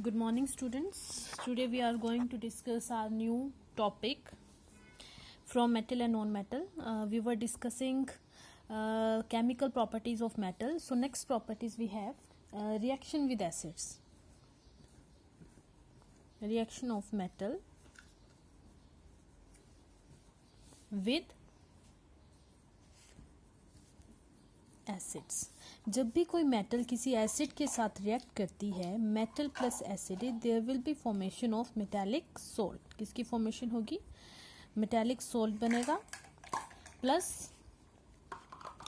Good morning, students. Today we are going to discuss our new topic from metal and non-metal. We were discussing chemical properties of metal. So next properties we have reaction with acids. Reaction of metal with acids. जब भी कोई metal किसी acid के साथ react करती है, metal plus acid, there will be formation of metallic salt. किसकी formation होगी? मेटालिक सोल्ट बनेगा, प्लस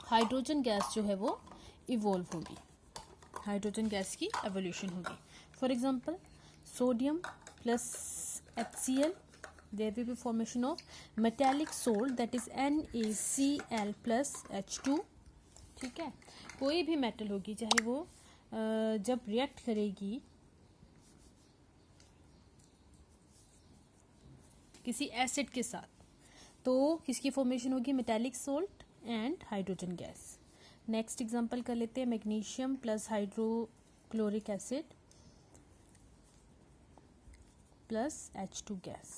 हाइड्रोजन गैस जो है वो इवॉल्व होगी. हाइड्रोजन गैस की एवोल्यूशन होगी. For example sodium plus HCl, there will be formation of metallic salt that is NaCl plus H2. ठीक है. कोई भी मेटल होगी, चाहे वो जब रिएक्ट करेगी किसी एसिड के साथ, तो किसकी फॉर्मेशन होगी? Metallic salt and hydrogen gas. Next example कर लेते हैं. Magnesium plus hydrochloric acid plus H2 gas.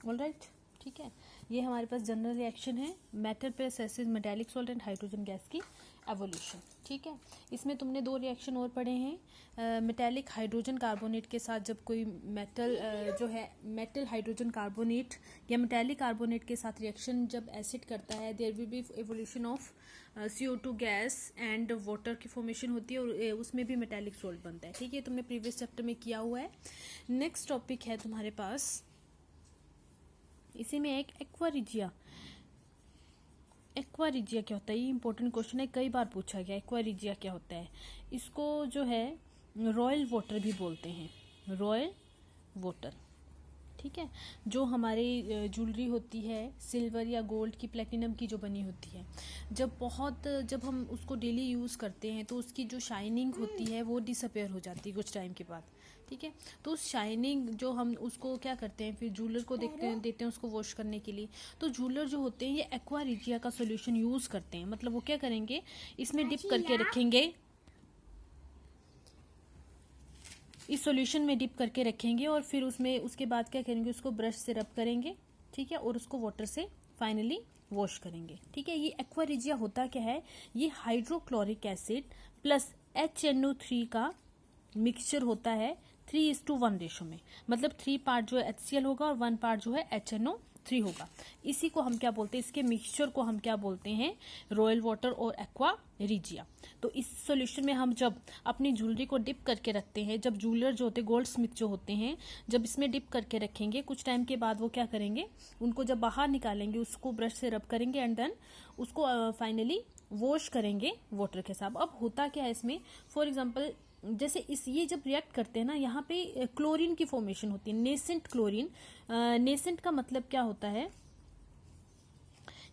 Alright. ठीक है. ये हमारे पास जनरल रिएक्शन है, metal plus acid, metallic salt and hydrogen gas की एवोल्यूशन. ठीक है. इसमें तुमने दो रिएक्शन और पढ़े हैं. मेटालिक हाइड्रोजन कार्बोनेट के साथ जब कोई मेटल जो है मेटल हाइड्रोजन कार्बोनेट या मेटालिक कार्बोनेट के साथ रिएक्शन जब एसिड करता है, there will be evolution of CO2 gas and water की फॉर्मेशन होती है, और उसमें भी मेटालिक सोल्ट बनता है. ठीक है. तुमने प्रीवियस चैप्टर में किया हुआ है. नेक्स्ट टॉपिक है तुम्हारे पास, इसी में एक एक्वारिजिया. एक्वारिजिया क्या होता है? ये इंपॉर्टेंट क्वेश्चन है, कई बार पूछा गया. एक्वारिजिया क्या होता है? इसको जो है रॉयल वाटर भी बोलते हैं. Royal water. ठीक है. जो हमारी ज्वेलरी होती है सिल्वर या गोल्ड की, प्लेटिनम की जो बनी होती है, जब हम उसको डेली यूज़ करते हैं तो उसकी जो शाइनिंग होती है वो डिसअपेयर हो जाती है कुछ टाइम के बाद. ठीक है. तो उस शाइनिंग जो हम उसको क्या करते हैं, फिर जूलर को देते हैं उसको वॉश करने के लिए. तो जूलर जो होते हैं ये एक्वारिजिया का सॉल्यूशन यूज़ करते हैं. मतलब वो क्या करेंगे, इसमें डिप करके रखेंगे, इस सॉल्यूशन में डिप करके रखेंगे, और फिर उसमें उसके बाद क्या करेंगे, उसको ब्रश से रब करेंगे. ठीक है. और उसको वाटर से फाइनली वॉश करेंगे. ठीक है. ये एक्वारिजिया होता क्या है? ये हाइड्रोक्लोरिक एसिड प्लस HNO3 का मिक्सचर होता है 3:1 रेशो में. मतलब 3 पार्ट जो है HCl होगा और 1 पार्ट जो है HNO3 होगा. इसी को हम क्या बोलते हैं, इसके मिक्सचर को हम क्या बोलते हैं? रॉयल वाटर और एक्वारिजिया. तो इस सॉल्यूशन में हम जब अपनी ज्वेलरी को डिप करके रखते हैं, जब ज्वेलर जो होते हैं, गोल्ड स्मिथ जो होते हैं, जब इसमें डिप करके रखेंगे, कुछ टाइम के बाद वो क्या करेंगे, उनको जब बाहर निकालेंगे, उसको ब्रश से रब करेंगे एंड देन उसको फाइनली वॉश करेंगे वाटर के साथ. अब होता क्या है इसमें, फॉर एग्जाम्पल जैसे ये जब रिएक्ट करते हैं ना, यहाँ पे क्लोरीन की फॉर्मेशन होती है, नेसेंट क्लोरीन. नेसेंट का मतलब क्या होता है?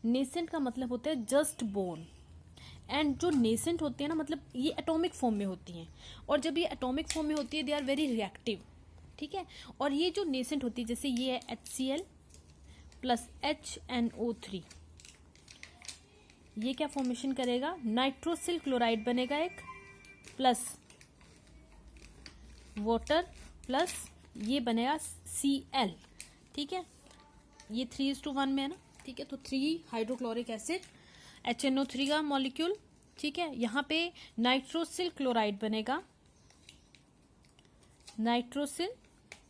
नेसेंट का मतलब होता है जस्ट बोर्न. एंड जो नेसेंट होते हैं ना, मतलब ये एटॉमिक फॉर्म में होती हैं, और जब ये एटॉमिक फॉर्म में होती है दे आर वेरी रिएक्टिव. ठीक है. और ये जो नेसेंट होती है, जैसे ये है HCl प्लस HNO3, ये क्या फॉर्मेशन करेगा? नाइट्रोसिल क्लोराइड बनेगा एक, प्लस वाटर, प्लस ये बनेगा Cl. ठीक है. ये 3:1 में है ना. ठीक है. तो 3 हाइड्रोक्लोरिक एसिड, HNO3 का मॉलिक्यूल. ठीक है. यहाँ पे नाइट्रोसिल क्लोराइड बनेगा, नाइट्रोसिल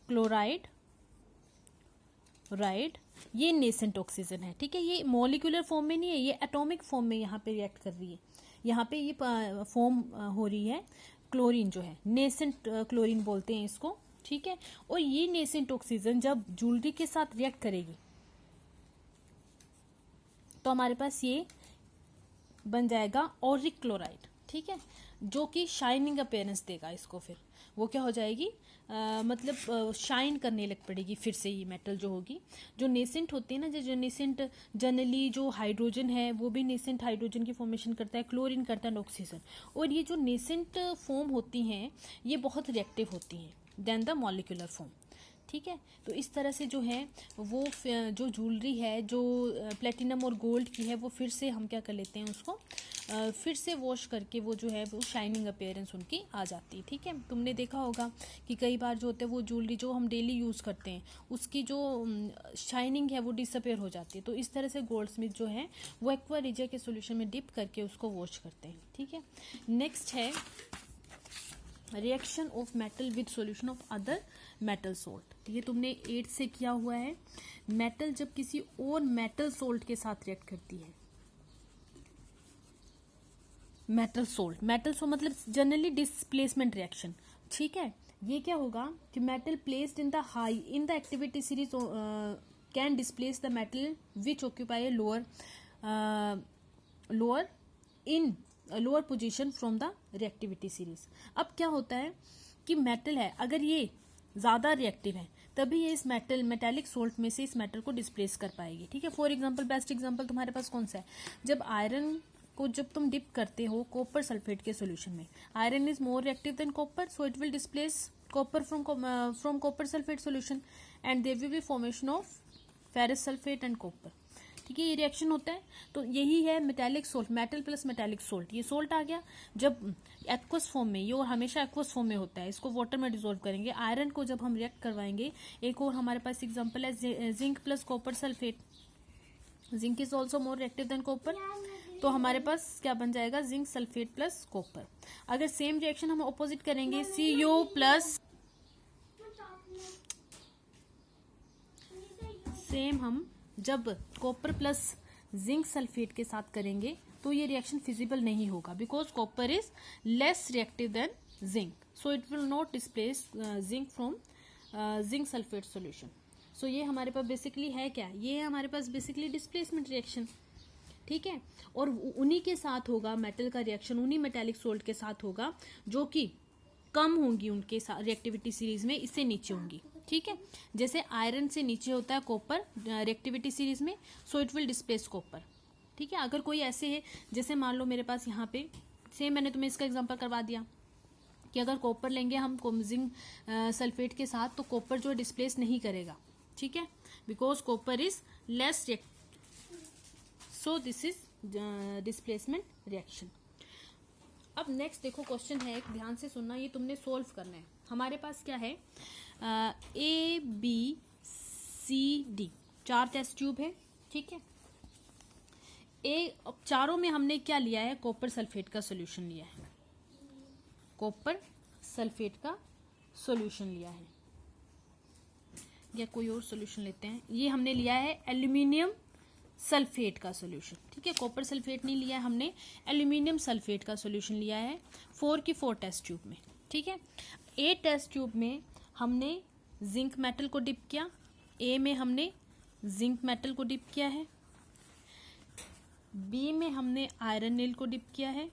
क्लोराइड राइड. ये नेसेंट ऑक्सीजन है. ठीक है. ये मॉलिक्यूलर फॉर्म में नहीं है, ये एटॉमिक फॉर्म में यहाँ पे रिएक्ट कर रही है. यहाँ पे ये फॉर्म हो रही है क्लोरीन जो है, नेसेंट क्लोरीन बोलते हैं इसको. ठीक है. और ये नेसेंट ऑक्सीजन जब ज्वेलरी के साथ रिएक्ट करेगी तो हमारे पास ये बन जाएगा ऑरिक क्लोराइड. ठीक है. जो कि शाइनिंग अपीयरेंस देगा इसको. फिर वो क्या हो जाएगी, मतलब शाइन करने लग पड़ेगी फिर से ये मेटल जो होगी. जो नेसेंट होते हैं ना, जो नेसेंट जनरली जो हाइड्रोजन है वो भी नेसेंट हाइड्रोजन की फॉर्मेशन करता है, क्लोरीन करता है, ऑक्सीजन. और ये जो नेसेंट फॉर्म होती हैं ये बहुत रिएक्टिव होती हैं देन द मॉलिक्यूलर फॉर्म. ठीक है. तो इस तरह से जो है वो जो ज्वेलरी है जो प्लेटिनम और गोल्ड की है, वो फिर से हम क्या कर लेते हैं, उसको फिर से वॉश करके वो जो है वो शाइनिंग अपीयरेंस उनकी आ जाती है। ठीक है, तुमने देखा होगा कि कई बार जो होते हैं वो ज्वेलरी जो हम डेली यूज़ करते हैं उसकी जो शाइनिंग है वो डिसअपेयर हो जाती है। तो इस तरह से गोल्डस्मिथ जो है वो एक्वा रिजिया के सोल्यूशन में डिप करके उसको वॉश करते हैं। ठीक है, नेक्स्ट है reaction of metal with solution of other metal salt. ये तुमने 8 से किया हुआ है। मेटल जब किसी और मेटल सोल्ट के साथ रिएक्ट करती है, मेटल सोल्ट मतलब जनरली डिस्प्लेसमेंट रिएक्शन। ठीक है, ये क्या होगा कि metal placed in the high in the activity series can displace the metal which occupy a lower position from the reactivity series. अब क्या होता है कि मेटल है, अगर ये ज़्यादा रिएक्टिव है तभी ये इस मेटेलिक सोल्ट में से इस मेटल को डिस्प्लेस कर पाएगी। ठीक है, फॉर एग्जांपल बेस्ट एग्जांपल तुम्हारे पास कौन सा है, जब आयरन को जब तुम डिप करते हो कॉपर सल्फेट के सॉल्यूशन में, iron is more reactive than copper, so it will displace copper from copper sulphate solution and there will be formation of ferrous sulphate and copper. ठीक है, ये रिएक्शन होता है। तो यही है metallic salt, metal plus metallic salt. ये salt आ गया जब एक्वस फॉर्म में, ये और हमेशा एक्वस फॉर्म में होता है, इसको वाटर में डिसॉल्व करेंगे। आयरन को जब हम रिएक्ट करवाएंगे, एक और हमारे पास एग्जांपल है zinc plus copper sulphate, zinc is also more reactive than copper, तो हमारे पास क्या बन जाएगा, जिंक सल्फेट प्लस कॉपर। अगर सेम रिएक्शन हम ऑपोजिट करेंगे, Cu प्लस सेम हम जब कॉपर प्लस जिंक सल्फेट के साथ करेंगे तो ये रिएक्शन फिजिबल नहीं होगा, because copper is less reactive than zinc, so it will not displace zinc from zinc sulphate solution. So ये हमारे पास बेसिकली है क्या, ये है हमारे पास बेसिकली डिस्प्लेसमेंट रिएक्शन। ठीक है, और उन्हीं के साथ होगा मेटल का रिएक्शन, उन्हीं मेटालिक सोल्ट के साथ होगा जो कि कम होंगी उनके रिएक्टिविटी सीरीज में, इससे नीचे होंगी। ठीक है, जैसे आयरन से नीचे होता है कॉपर रिएक्टिविटी सीरीज में, सो इट विल डिस्प्लेस कॉपर। ठीक है, अगर कोई ऐसे है जैसे मान लो मेरे पास यहाँ पे सेम मैंने तुम्हें इसका एग्जांपल करवा दिया कि अगर कॉपर लेंगे हम जिंक सल्फेट के साथ तो कॉपर जो डिस्प्लेस नहीं करेगा। ठीक है, because copper is less reactive, so this is displacement reaction. अब नेक्स्ट देखो क्वेश्चन है, एक ध्यान से सुनना, ये तुमने सोल्व करना है। हमारे पास क्या है, A B C D 4 test tube है। ठीक है, अब चारों में हमने क्या लिया है, कॉपर सल्फेट का सॉल्यूशन लिया है, कॉपर सल्फेट का सॉल्यूशन लिया है, या कोई और सॉल्यूशन लेते हैं। ये हमने लिया है एल्यूमिनियम सल्फेट का सॉल्यूशन। ठीक है, कॉपर सल्फेट नहीं लिया है हमने, एल्यूमिनियम सल्फेट का सॉल्यूशन लिया है 4 की 4 टेस्ट ट्यूब में। ठीक है, ए टेस्ट ट्यूब में हमने जिंक मेटल को डिप किया, ए में हमने जिंक मेटल को डिप किया है, बी में हमने आयरन नील को डिप किया है,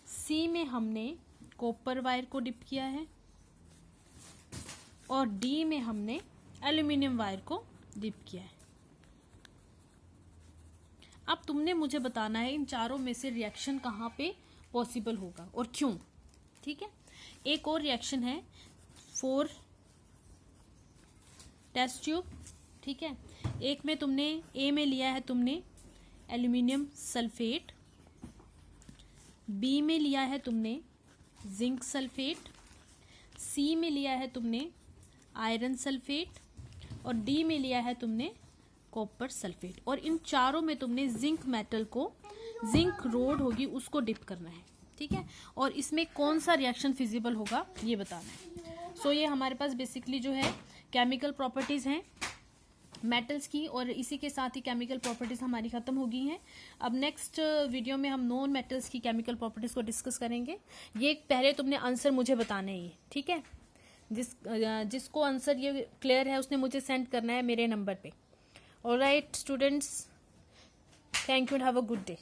सी में हमने कॉपर वायर को डिप किया है, और डी में हमने एल्यूमिनियम वायर को डिप किया है। अब तुमने मुझे बताना है इन चारों में से रिएक्शन कहाँ पे पॉसिबल होगा और क्यों। ठीक है, एक और रिएक्शन है 4 टेस्ट ट्यूब। ठीक है, एक में तुमने ए में लिया है तुमने एल्यूमिनियम सल्फेट, बी में लिया है तुमने जिंक सल्फेट, सी में लिया है तुमने आयरन सल्फेट, और डी में लिया है तुमने कॉपर सल्फेट। और इन चारों में तुमने जिंक मेटल को, जिंक रोड होगी उसको डिप करना है। ठीक है, और इसमें कौन सा रिएक्शन फिजिबल होगा ये बताना है। सो ये हमारे पास बेसिकली जो है केमिकल प्रॉपर्टीज हैं मेटल्स की, और इसी के साथ ही केमिकल प्रॉपर्टीज हमारी खत्म हो गई हैं। अब नेक्स्ट वीडियो में हम नॉन मेटल्स की केमिकल प्रॉपर्टीज को डिस्कस करेंगे। ये पहले तुमने आंसर मुझे बताने ही, ठीक है, जिसको आंसर ये क्लियर है उसने मुझे सेंड करना है मेरे नंबर पे। Alright students, thank you and have a good day.